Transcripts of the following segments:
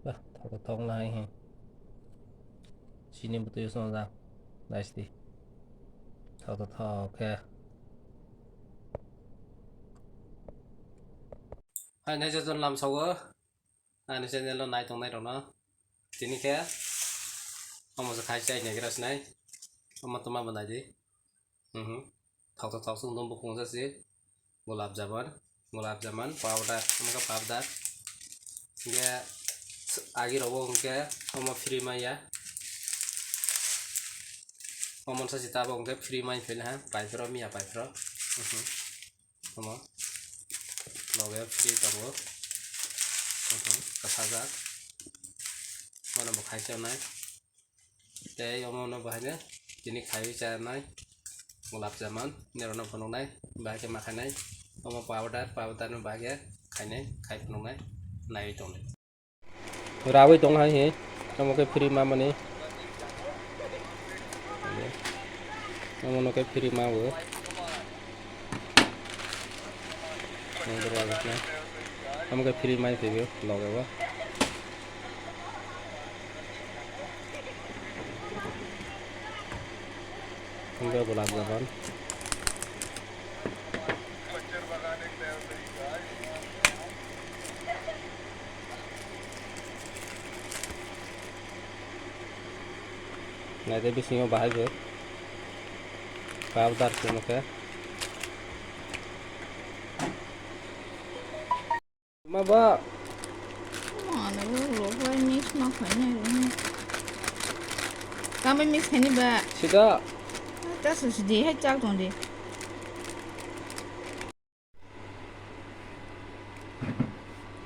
Bah, thao lại ha. Sini betul sama ra. Nice đi. Thao ok. Hai này cho làm sao á? Hai này sẽ lên lại trong này rồi nó. Sini kia. Ông mà sẽ khai chạy này cái này. Ông mà tụi mà bên này đi. Thao xuống đông bốc không ra gì. Gulab jamun powder. Ông cái powder. Dia आगे रहो उनके हम free में या हम से जिता उनके फ्री में फिल है पाइफ्रो मिया पाइफ्रो हम लगे फ्री तब कथा जा mana bukai cai nai teh yang mana bahaya ini kayu cai nai gulab jamun ni orang penuh nai bahaya makan nai kamu powder nu bahaya kai penuh nai nai itu nai rawi dong hai he kamu ke free mama ni kamu no ke free mama kamu ke free mai video logo wa enggak gulab jamun này đây bising bahaya je powder kamu ke mà ba Mana lu buat mix makanya ini. Kamu mix ini ba? sudah Tak sedih hecak dong deh.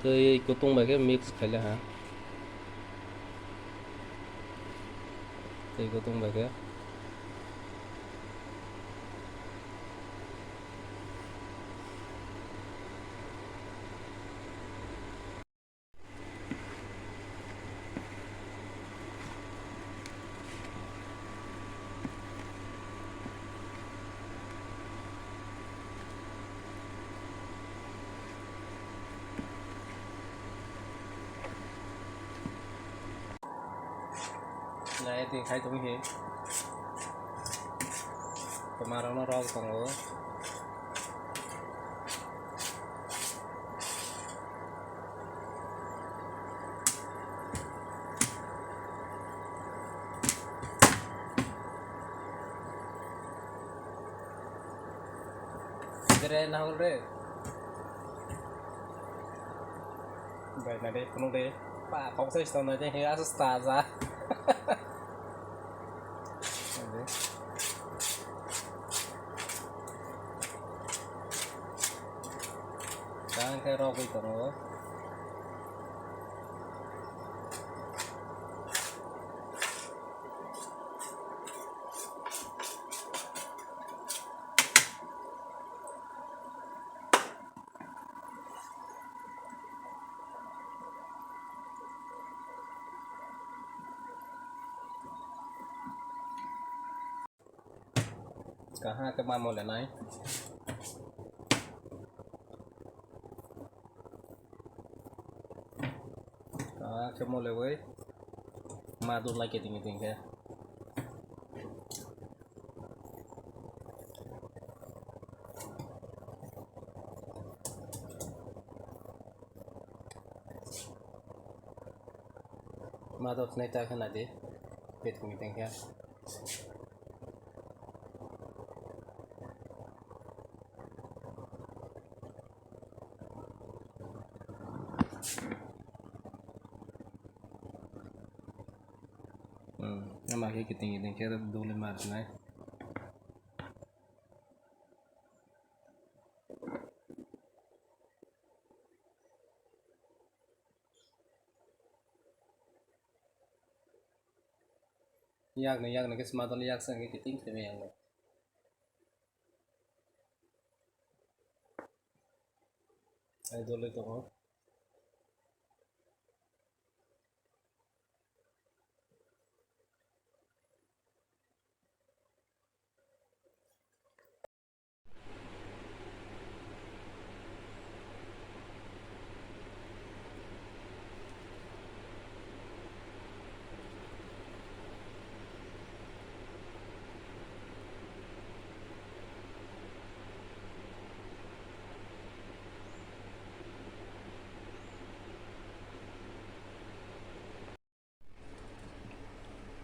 tôi có tung bài cái mix phải là hả tôi có tung bài cái này thì khai tung hi kemarin nó rau còn nữa Kira nào rồi vậy này đây không đây ba không sẽ xong rồi chứ hết asta ra đang cái rau bị còn nữa cả hai cái ba một là này cả cái một là với mà tôi lại cái tình kia mà tôi này ta cái này đi cái tình kia nhưng mà cái tình kia đồ lên mặt này yak này cái smart này yak sang cái ting thế này ai đồ lên to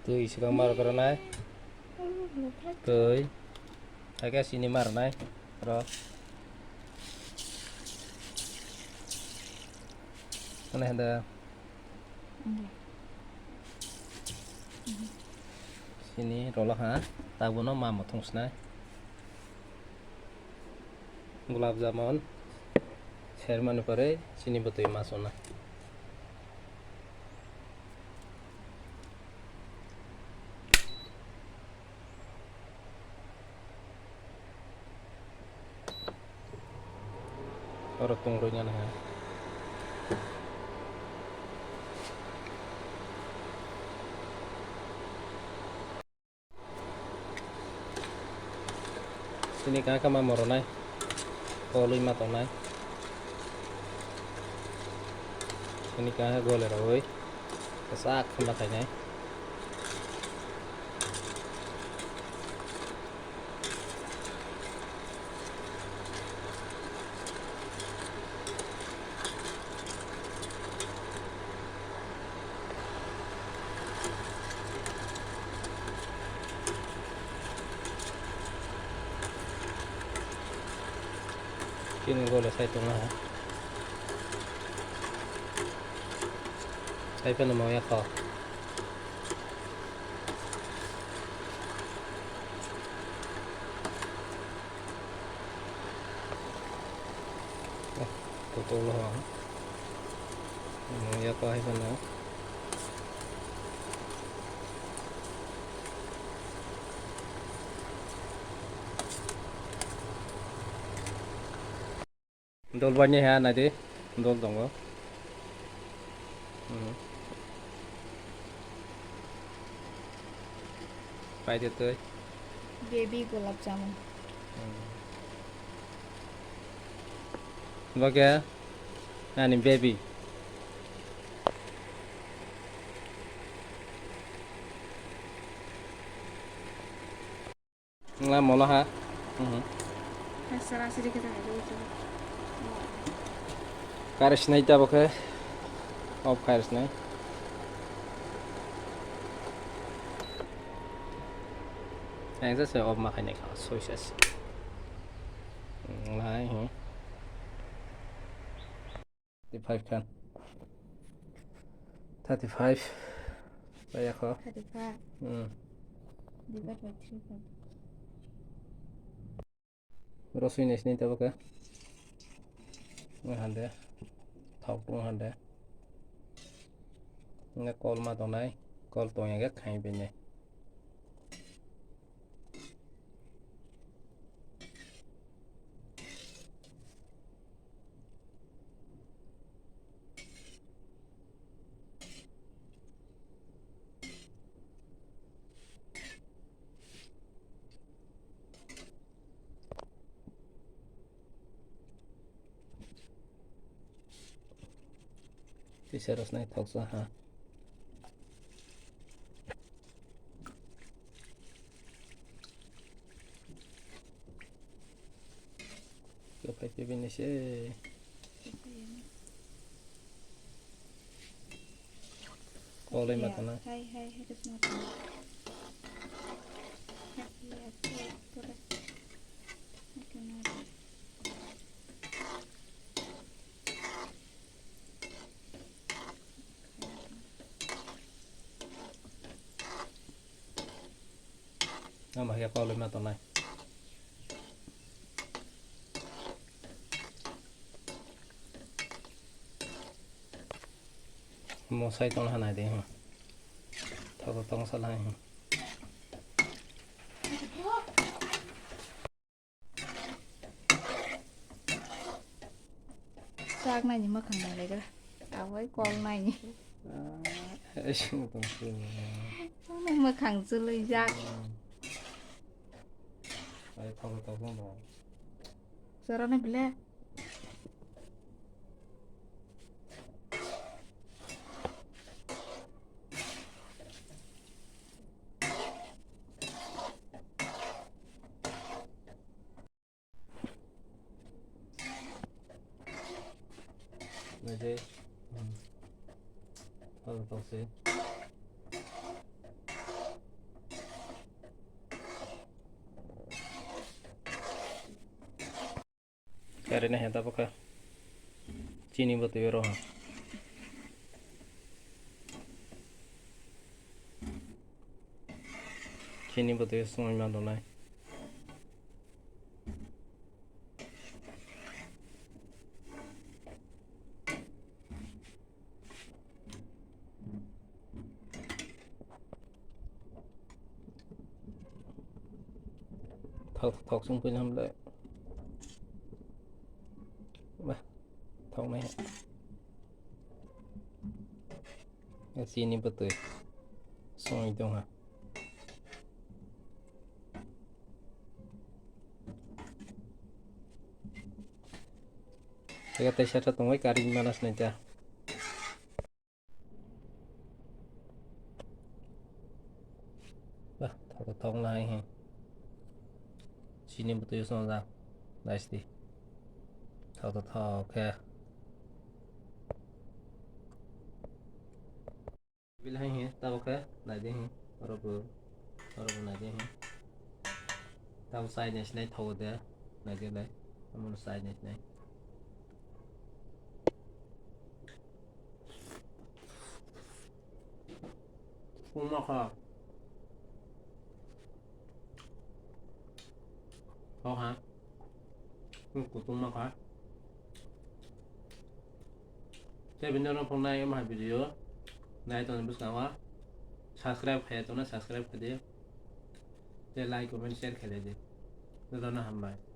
tươi sẽ con maro cái này tươi thấy cái xin maro này rồi cái này là sini rolah ha tahu no mama thong snai gulab jamun sherman pare sini batoi masona orang tunggunya nah sini kah kama moro này kolui matong này sini kah gole rồi kesak matanya kini gole saya tunggu ha saya pun mau ya kau tutul loh mau ya kau hay pun dol banyak ya nanti dol dong lo phải tiếp tới baby gulab jamun. và kia anh baby làm món lo hả Serah sedikit aja itu. karis naik tak pakai off karis naik anh rất sẽ off mà cái này khó sôi sẽ lại hả 35 kan 35 bây giờ khó 35 divided by 3. Rosuin is नहीं तब का हंडे thọc luôn hंडे nghe call mà tao này call tao nhà gác hay bên này thì sẽ rất này thọc ra ha cái phải phía bên này sẽ call lên mặt tao này Hai harus makan. Hati-hati, berat. Makan lagi. nó mà cái call lên mặt tao này một sai tông này đi hả thao tông sao lại Saag này nhưng mà khẳng này cái áo với con này không tông xương nhưng mà khẳng dư lấy giác phải thao không bỏ Sarah này bela này đi thao xương cari nih ya pakai Cini batu euro ha Cini batu euro semua mana donai thọc xung quanh hầm lại ba thọc này cái sini betul song itu ha saya tes satu tunggu karing manas nanti ba thọc này ha sini betul song ra nice đi thọc ok bilang ini tahu ke nanti ini baru nanti ini tahu saya nih sini tahu deh nanti deh kamu saya nih sini kumah ha oh ha kumah ha saya bener orang pernah yang mah video này tôi bus nào subscribe है तो ना subscribe कर दिए like comment share कर दीजिए तो ना हम भाई